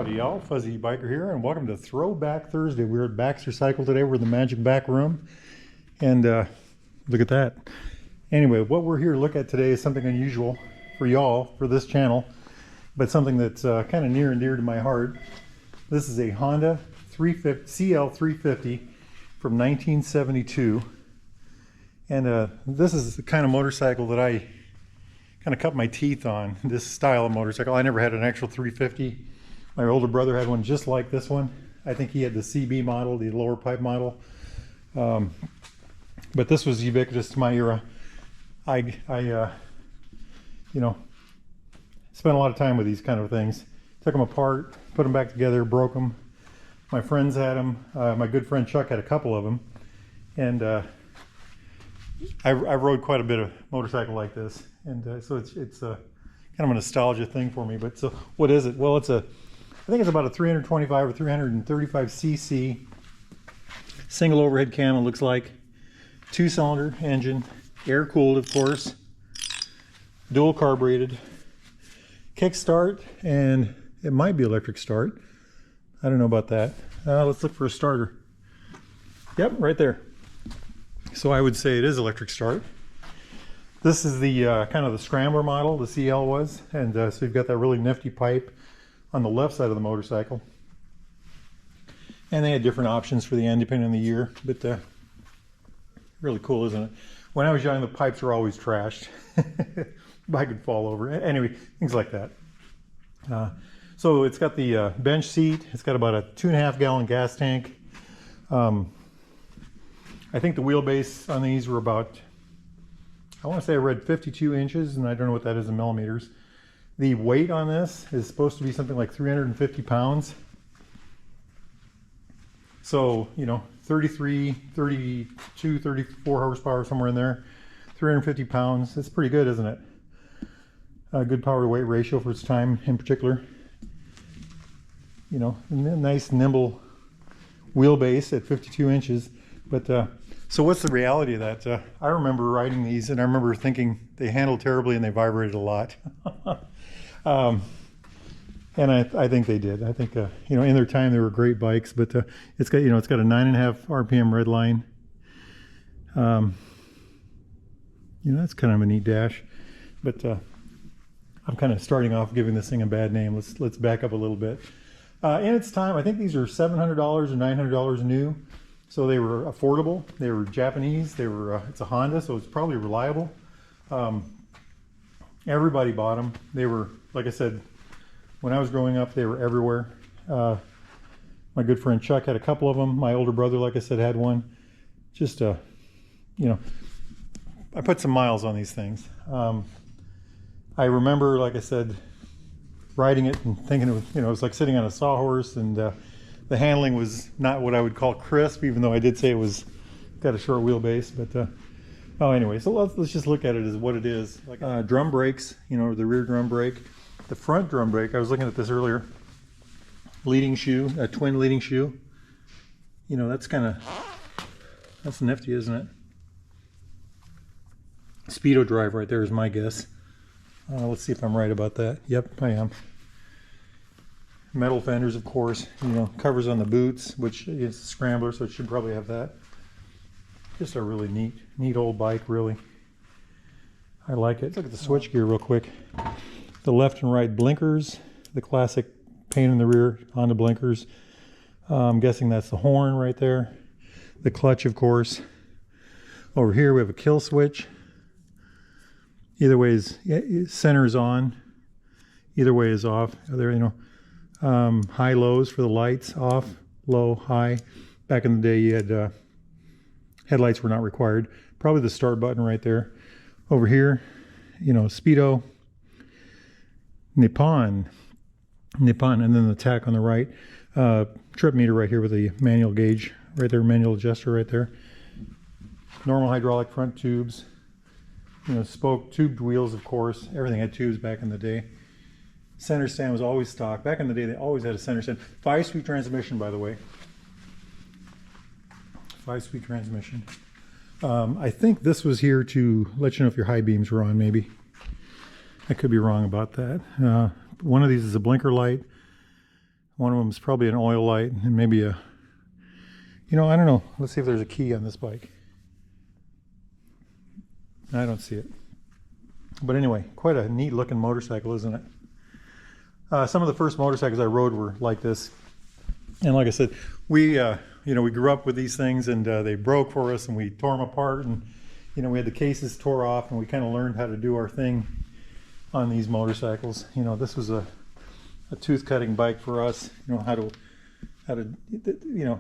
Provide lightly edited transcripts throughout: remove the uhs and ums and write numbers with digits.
Howdy y'all, Fuzzy Biker here, and welcome to Throwback Thursday. We're at Baxter Cycle today. We're in the magic back room, and look at that. Anyway, what we're here to look at today is something unusual for y'all, for this channel, but something that's kind of near and dear to my heart. This is a Honda 350 CL350 from 1972, and this is the kind of motorcycle that I kind of cut my teeth on, this style of motorcycle. I never had an actual 350. My older brother had one just like this one. I think he had the CB model, the lower pipe model. But this was ubiquitous to my era. I you know, spent a lot of time with these kind of things. Took them apart, put them back together, broke them. My friends had them. My good friend Chuck had a couple of them. And I rode quite a bit of motorcycle like this. And so it's kind of a nostalgia thing for me. But so what is it? Well, I think it's about a 325 or 335 cc single overhead cam, it looks like. 2-cylinder engine, air cooled of course, dual carbureted, kick start, and it might be electric start. I don't know about that. Let's look for a starter. Yep, right there. So I would say it is electric start. This is the kind of the scrambler model, the CL was, and so you've got that really nifty pipe on the left side of the motorcycle. And they had different options for the end depending on the year, but really cool, isn't it? When I was young, the pipes were always trashed. I could fall over. Anyway, things like that. So it's got the bench seat. It's got about a 2.5 gallon gas tank. I think the wheelbase on these were about, I want to say I read 52 inches, and I don't know what that is in millimeters. The weight on this is supposed to be something like 350 pounds. So, you know, 33, 32, 34 horsepower, somewhere in there. 350 pounds. It's pretty good, isn't it? A good power to weight ratio for its time in particular. You know, nice nimble wheelbase at 52 inches. But so what's the reality of that? I remember riding these, and I remember thinking they handled terribly and they vibrated a lot. And I think they did. I think you know, in their time they were great bikes, but it's got, you know, it's got a 9.5 RPM red line. You know, that's kind of a neat dash. But I'm kind of starting off giving this thing a bad name. Let's back up a little bit. In its time, I think these are $700 or $900 new. So they were affordable. They were Japanese. They were. It's a Honda, so it's probably reliable. Everybody bought them. They were, like I said, when I was growing up, they were everywhere. My good friend Chuck had a couple of them. My older brother, like I said, had one. Just, you know, I put some miles on these things. I remember, like I said, riding it and thinking it was, you know, it was like sitting on a sawhorse, and the handling was not what I would call crisp, even though I did say it was got a short wheelbase. But oh, anyway, so let's just look at it as what it is. Like drum brakes, you know, the rear drum brake, the front drum brake. I was looking at this earlier. Leading shoe, a twin leading shoe. You know, that's nifty, isn't it? Speedo drive right there is my guess. Let's see if I'm right about that. Yep, I am. Metal fenders, of course, you know, covers on the boots, which is a scrambler, so it should probably have that. Just a really neat old bike, really. I like it. Let's look at the switch gear real quick. The left and right blinkers, the classic paint in the rear Honda blinkers. I'm guessing that's the horn right there. The clutch, of course. Over here we have a kill switch. Either way is, center is on. Either way is off. There, you know. High lows for the lights, off, low, high. Back in the day you had headlights were not required. Probably the start button right there. Over here, you know, speedo, Nippon, and then the tack on the right. Trip meter right here with a manual gauge right there, manual adjuster right there. Normal hydraulic front tubes. You know, spoke tubed wheels, of course. Everything had tubes back in the day. Center stand was always stock. Back in the day, they always had a center stand. 5-speed transmission, by the way. 5-speed transmission. I think this was here to let you know if your high beams were on, maybe. I could be wrong about that. One of these is a blinker light. One of them is probably an oil light and maybe a, you know, I don't know. Let's see if there's a key on this bike. I don't see it. But anyway, quite a neat looking motorcycle, isn't it? Some of the first motorcycles I rode were like this. And like I said, we grew up with these things, and they broke for us, and we tore them apart, and we had the cases tore off, and we kind of learned how to do our thing on these motorcycles. This was a tooth cutting bike for us. How to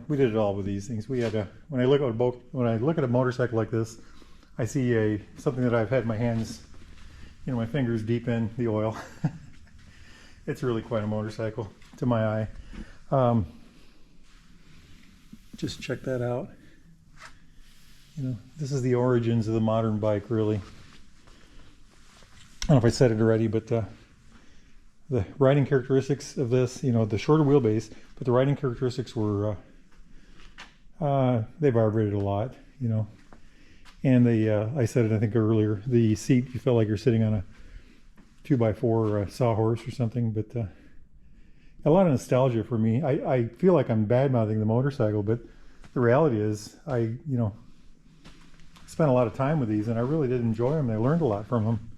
we did it all with these things. We had when I look at a motorcycle like this, I see something that I've had my hands, my fingers deep in the oil. It's really quite a motorcycle to my eye. Just check that out. This is the origins of the modern bike, really. I don't know if I said it already, but the riding characteristics of this, the shorter wheelbase, but the riding characteristics were, they vibrated a lot, and I said it, I think earlier, the seat, you felt like you're sitting on a 2x4 or a sawhorse or something, but a lot of nostalgia for me. I feel like I'm bad-mouthing the motorcycle, but the reality is I spent a lot of time with these, and I really did enjoy them. I learned a lot from them.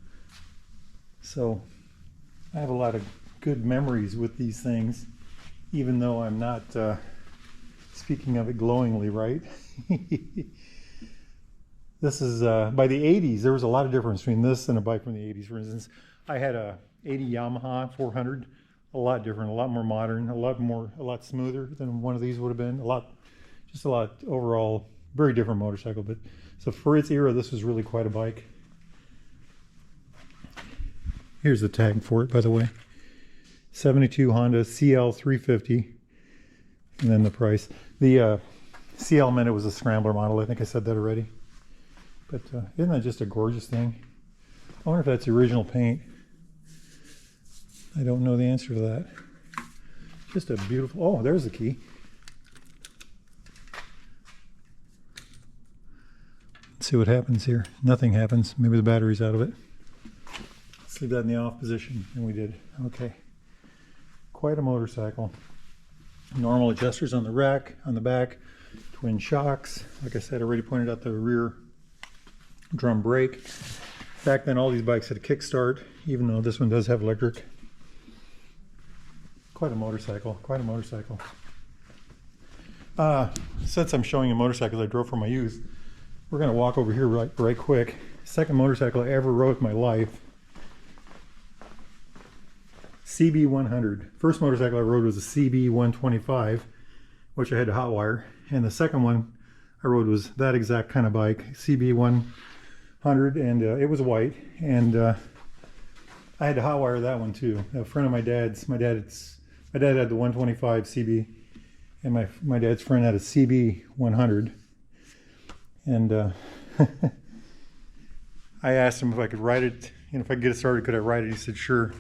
So I have a lot of good memories with these things, even though I'm not speaking of it glowingly, right? This is, by the 80s, there was a lot of difference between this and a bike from the 80s. For instance, I had a 80 Yamaha 400, a lot different, a lot more modern, a lot smoother than one of these would have been. Just a lot overall, very different motorcycle. But so for its era, this was really quite a bike. Here's the tag for it, by the way. 72 Honda CL 350, and then the price. The CL meant it was a scrambler model. I think I said that already. But isn't that just a gorgeous thing? I wonder if that's the original paint. I don't know the answer to that. Just a beautiful, oh, there's the key. Let's see what happens here. Nothing happens. Maybe the battery's out of it. Let's leave that in the off position. And we did. Okay. Quite a motorcycle. Normal adjusters on the rack, on the back, twin shocks. Like I said, I already pointed out the rear drum brake. Back then all these bikes had a kickstart, even though this one does have electric. Quite a motorcycle, quite a motorcycle. Since I'm showing you motorcycles I drove for my youth, we're going to walk over here right quick. Second motorcycle I ever rode in my life. CB 100. First motorcycle I rode was a CB 125, which I had to hotwire. And the second one I rode was that exact kind of bike, CB 100, and it was white. And I had to hotwire that one too. A friend of my dad's, my dad had the 125 CB, and my dad's friend had a CB 100. And I asked him if I could ride it, if I could get it started, could I ride it? He said, sure.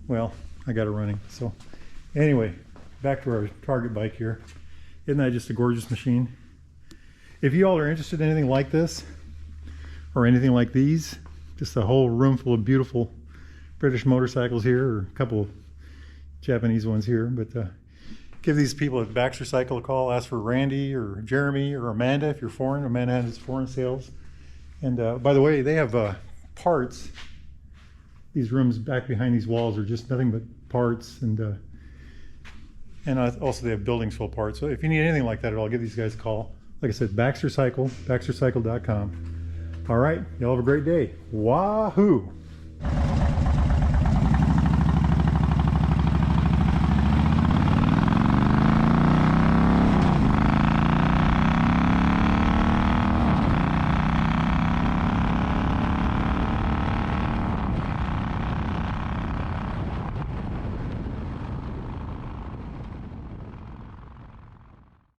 Well, I got it running. So anyway, back to our target bike here. Isn't that just a gorgeous machine? If you all are interested in anything like this, or anything like these, just a whole room full of beautiful British motorcycles here, or a couple of Japanese ones here, but give these people at Baxter Cycle a call. Ask for Randy or Jeremy or Amanda if you're foreign. Amanda has foreign sales. And by the way, they have parts. These rooms back behind these walls are just nothing but parts, and also they have buildings full of parts. So if you need anything like that at all, give these guys a call. Like I said, Baxter Cycle, baxtercycle.com. All right, y'all have a great day. Wahoo!